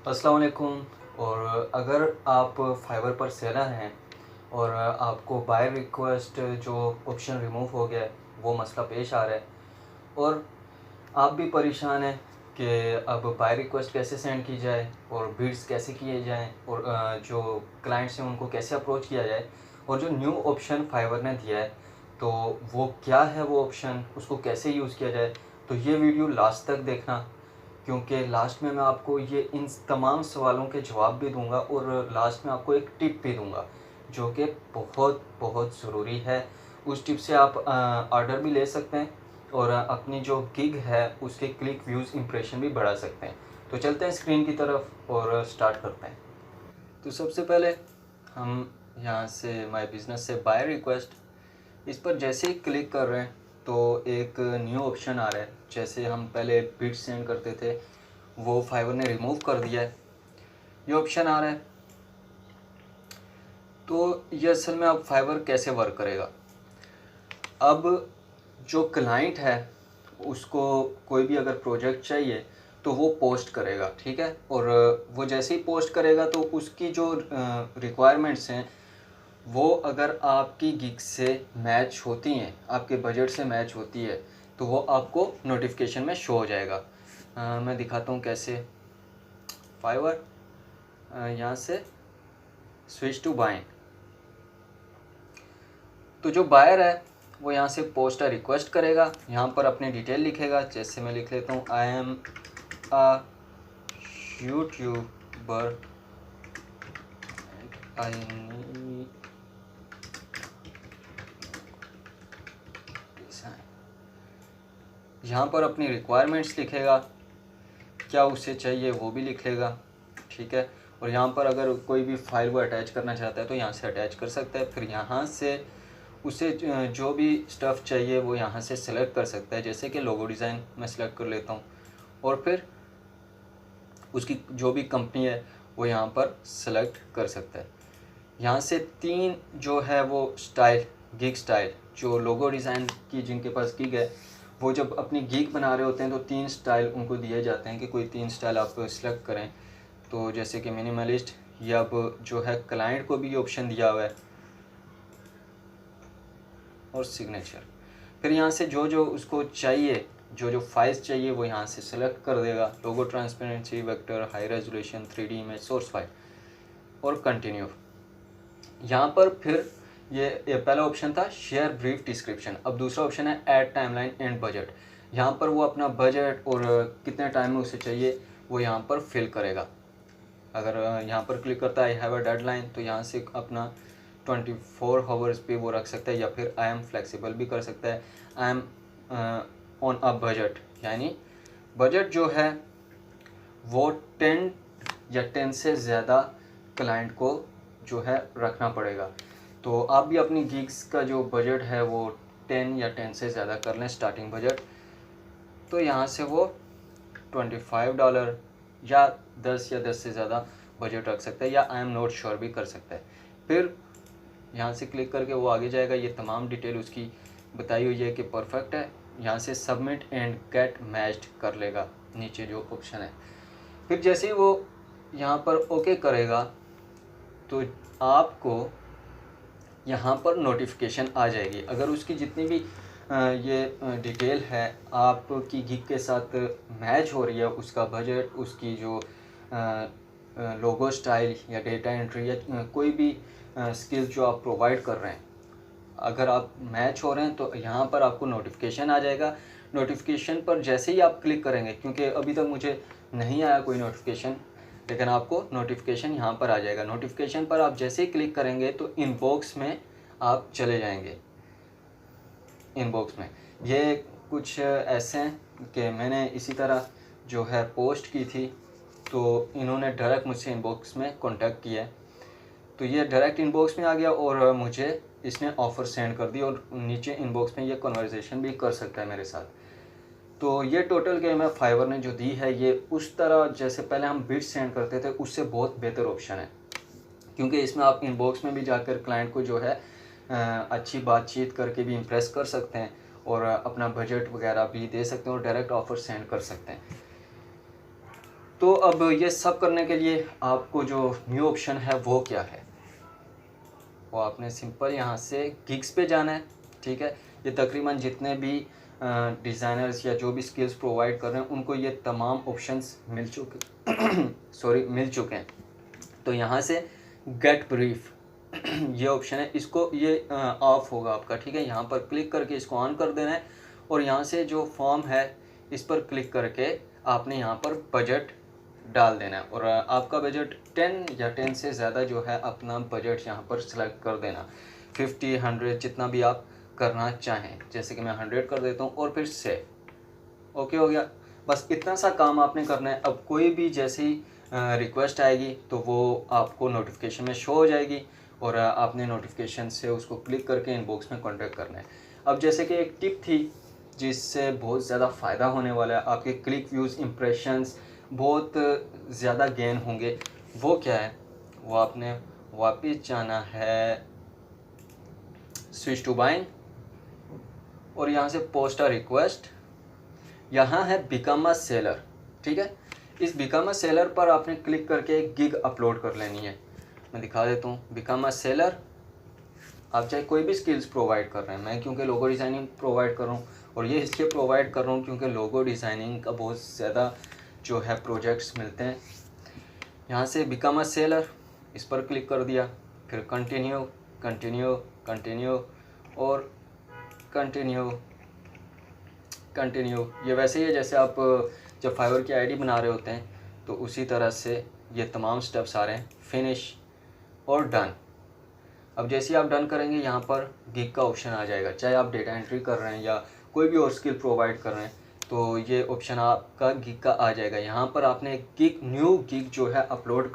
अस्सलाम वालेकुम। और अगर आप फाइवर पर सेलर हैं और आपको बाय रिक्वेस्ट जो ऑप्शन रिमूव हो गया है वो मसला पेश आ रहा है और आप भी परेशान हैं कि अब बाय रिक्वेस्ट कैसे सेंड की जाए और बिड्स कैसे किए जाएं और जो क्लाइंट्स हैं उनको कैसे अप्रोच किया जाए और जो न्यू ऑप्शन फाइवर ने दिया है तो वो क्या है, वो ऑप्शन उसको कैसे यूज़ किया जाए। तो ये वीडियो लास्ट तक देखना, क्योंकि लास्ट में मैं आपको ये इन तमाम सवालों के जवाब भी दूंगा और लास्ट में आपको एक टिप भी दूंगा जो कि बहुत बहुत ज़रूरी है। उस टिप से आप ऑर्डर भी ले सकते हैं और अपनी जो गिग है उसके क्लिक व्यूज़ इंप्रेशन भी बढ़ा सकते हैं। तो चलते हैं स्क्रीन की तरफ और स्टार्ट करते हैं। तो सबसे पहले हम यहाँ से माय बिज़नेस से बाय रिक्वेस्ट, इस पर जैसे ही क्लिक कर रहे हैं तो एक न्यू ऑप्शन आ रहा है। जैसे हम पहले बिट सेंड करते थे वो फाइवर ने रिमूव कर दिया है, ये ऑप्शन आ रहा है। तो ये असल में अब फाइवर कैसे वर्क करेगा। अब जो क्लाइंट है उसको कोई भी अगर प्रोजेक्ट चाहिए तो वो पोस्ट करेगा, ठीक है। और वो जैसे ही पोस्ट करेगा तो उसकी जो रिक्वायरमेंट्स हैं वो अगर आपकी गिग से मैच होती हैं, आपके बजट से मैच होती है, तो वो आपको नोटिफिकेशन में शो हो जाएगा। मैं दिखाता हूँ कैसे। फाइवर यहाँ से स्विच टू बाइंग। तो जो बायर है वो यहाँ से पोस्ट अ रिक्वेस्ट करेगा, यहाँ पर अपनी डिटेल लिखेगा। जैसे मैं लिख लेता हूँ I am a YouTuber, I need design. यहाँ पर अपनी रिक्वायरमेंट्स लिखेगा, क्या उसे चाहिए वो भी लिख लेगा, ठीक है। और यहाँ पर अगर कोई भी फाइल वो अटैच करना चाहता है तो यहाँ से अटैच कर सकता है। फिर यहाँ से उसे जो भी स्टफ़ चाहिए वो यहाँ से सेलेक्ट कर सकता है। जैसे कि लोगो डिज़ाइन मैं सेलेक्ट कर लेता हूँ और फिर उसकी जो भी कंपनी है वो यहाँ पर सेलेक्ट कर सकता है। यहाँ से 3 जो है वो स्टाइल, गिग स्टाइल, जो लोगो डिज़ाइन की जिनके पास गिग है वो जब अपनी गिग बना रहे होते हैं तो 3 स्टाइल उनको दिए जाते हैं कि कोई 3 स्टाइल आप सेलेक्ट करें। तो जैसे कि मिनिमलिस्ट, ये अब जो है क्लाइंट को भी ऑप्शन दिया हुआ है, और सिग्नेचर। फिर यहाँ से जो जो उसको चाहिए, जो जो फाइल्स चाहिए वो यहाँ से सेलेक्ट कर देगा। Logo, transparency, vector, high resolution, 3D image, source file और कंटिन्यू। यहाँ पर फिर ये पहला ऑप्शन था शेयर ब्रीफ डिस्क्रिप्शन। अब दूसरा ऑप्शन है ऐड टाइमलाइन एंड बजट। यहाँ पर वो अपना बजट और कितने टाइम में उसे चाहिए वो यहाँ पर फिल करेगा। अगर यहाँ पर क्लिक करता है आई हैव अ डेडलाइन तो यहाँ से अपना 24 आवर्स पे वो रख सकता है, या फिर आई एम फ्लेक्सिबल भी कर सकता है। I am on a budget, यानी बजट जो है वो 10 या 10 से ज़्यादा क्लाइंट को जो है रखना पड़ेगा। तो आप भी अपनी गिग्स का जो बजट है वो 10 या 10 से ज़्यादा कर लें स्टार्टिंग बजट। तो यहाँ से वो $25 या 10 या 10 से ज़्यादा बजट रख सकता है, या आई एम नॉट श्योर भी कर सकता है। फिर यहाँ से क्लिक करके वो आगे जाएगा। ये तमाम डिटेल उसकी बताई हुई है कि परफेक्ट है। यहाँ से सबमिट एंड गेट मैच्ड कर लेगा, नीचे जो ऑप्शन है। फिर जैसे ही वो यहाँ पर ओके करेगा तो आपको यहाँ पर नोटिफिकेशन आ जाएगी। अगर उसकी जितनी भी ये डिटेल है आपकी गिग के साथ मैच हो रही है, उसका बजट, उसकी जो लोगो स्टाइल या डेटा एंट्री या कोई भी स्किल जो आप प्रोवाइड कर रहे हैं, अगर आप मैच हो रहे हैं तो यहाँ पर आपको नोटिफिकेशन आ जाएगा। नोटिफिकेशन पर जैसे ही आप क्लिक करेंगे, क्योंकि अभी तक मुझे नहीं आया कोई नोटिफिकेशन, लेकिन आपको नोटिफिकेशन यहाँ पर आ जाएगा। नोटिफिकेशन पर आप जैसे ही क्लिक करेंगे तो इनबॉक्स में आप चले जाएंगे। इनबॉक्स में ये कुछ ऐसे हैं कि मैंने इसी तरह जो है पोस्ट की थी तो इन्होंने डायरेक्ट मुझसे इनबॉक्स में कांटेक्ट किया है। तो ये डायरेक्ट इनबॉक्स में आ गया और मुझे इसने ऑफ़र सेंड कर दी और नीचे इनबॉक्स में ये कन्वर्सेशन भी कर सकता है मेरे साथ। तो ये टोटल गेम है फाइवर ने जो दी है, ये उस तरह जैसे पहले हम बिट सेंड करते थे उससे बहुत बेहतर ऑप्शन है, क्योंकि इसमें आप इनबॉक्स में भी जाकर क्लाइंट को जो है अच्छी बातचीत करके भी इम्प्रेस कर सकते हैं और अपना बजट वगैरह भी दे सकते हैं और डायरेक्ट ऑफ़र सेंड कर सकते हैं। तो अब ये सब करने के लिए आपको जो न्यू ऑप्शन है वो क्या है, वो आपने सिंपल यहाँ से गिग्स पे जाना है। ठीक है, ये तकरीबन जितने भी डिज़ाइनर्स या जो भी स्किल्स प्रोवाइड कर रहे हैं उनको ये तमाम ऑप्शंस मिल चुके मिल चुके हैं। तो यहाँ से गेट ब्रीफ ये ऑप्शन है, इसको ये ऑफ होगा आपका। ठीक है, यहाँ पर क्लिक करके इसको ऑन कर देना है और यहाँ से जो फॉर्म है इस पर क्लिक करके आपने यहाँ पर बजट डाल देना है और आपका बजट 10 या 10 से ज़्यादा जो है अपना बजट यहाँ पर सिलेक्ट कर देना, 50 100 जितना भी आप करना चाहें। जैसे कि मैं 100 कर देता हूँ और फिर सेव। ओके हो गया, बस इतना सा काम आपने करना है। अब कोई भी जैसे ही रिक्वेस्ट आएगी तो वो आपको नोटिफिकेशन में शो हो जाएगी और आपने नोटिफिकेशन से उसको क्लिक करके इनबॉक्स में कॉन्टैक्ट करना है। अब जैसे कि एक टिप थी जिससे बहुत ज़्यादा फ़ायदा होने वाला है, आपके क्लिक व्यूज़ इम्प्रेशंस बहुत ज़्यादा गेन होंगे, वो क्या है, वो आपने वापस जाना है स्विच टू बाइंग और यहाँ से पोस्ट अ रिक्वेस्ट, यहाँ है बिकम अ सेलर। ठीक है, इस बिकम अ सेलर पर आपने क्लिक करके एक गिग अपलोड कर लेनी है। मैं दिखा देता हूँ, बिकम अ सेलर। आप चाहे कोई भी स्किल्स प्रोवाइड कर रहे हैं, मैं क्योंकि लोगो डिज़ाइनिंग प्रोवाइड कर रहा हूँ और ये इसलिए प्रोवाइड कर रहा हूँ क्योंकि लोगो डिज़ाइनिंग का बहुत ज़्यादा जो है प्रोजेक्ट्स मिलते हैं। यहाँ से बिकम अ सेलर इस पर क्लिक कर दिया, फिर कंटिन्यू कंटिन्यू कंटिन्यू और कंटिन्यू कंटिन्यू। ये वैसे ही है जैसे आप जब फाइवर की आईडी बना रहे होते हैं तो उसी तरह से ये तमाम स्टेप्स आ रहे हैं, फिनिश और डन। अब जैसे ही आप डन करेंगे यहाँ पर गिग का ऑप्शन आ जाएगा, चाहे आप डेटा एंट्री कर रहे हैं या कोई भी और स्किल प्रोवाइड कर रहे हैं तो ये ऑप्शन आपका गिग का आ जाएगा। यहाँ पर आपने गिग न्यू गिग जो है अपलोड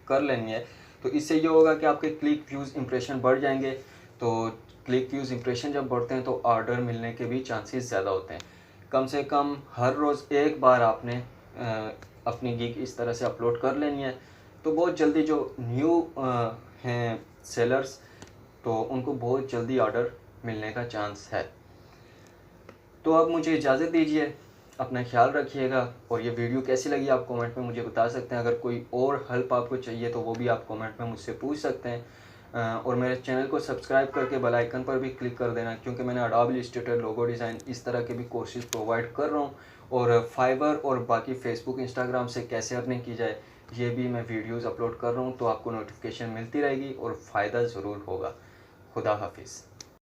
कर लेनी है। तो इससे ये होगा कि आपके क्लिक व्यूज़ इंप्रेशन बढ़ जाएंगे। तो क्लिक व्यूज़ इंप्रेशन जब बढ़ते हैं तो ऑर्डर मिलने के भी चांसेस ज़्यादा होते हैं। कम से कम हर रोज़ एक बार आपने अपनी गिग इस तरह से अपलोड कर लेनी है तो बहुत जल्दी जो न्यू हैं सेलर्स तो उनको बहुत जल्दी ऑर्डर मिलने का चांस है। तो अब मुझे इजाज़त दीजिए, अपना ख्याल रखिएगा और ये वीडियो कैसी लगी आप कमेंट में मुझे बता सकते हैं। अगर कोई और हेल्प आपको चाहिए तो वो भी आप कमेंट में मुझसे पूछ सकते हैं और मेरे चैनल को सब्सक्राइब करके बेल आइकन पर भी क्लिक कर देना क्योंकि मैंने अडोबे इलस्ट्रेटर, लोगो डिज़ाइन इस तरह के भी कोर्सेज प्रोवाइड कर रहा हूँ और फाइवर और बाकी फेसबुक इंस्टाग्राम से कैसे अर्निंग की जाए ये भी मैं वीडियोज़ अपलोड कर रहा हूँ। तो आपको नोटिफिकेशन मिलती रहेगी और फ़ायदा ज़रूर होगा। खुदा हाफिज़।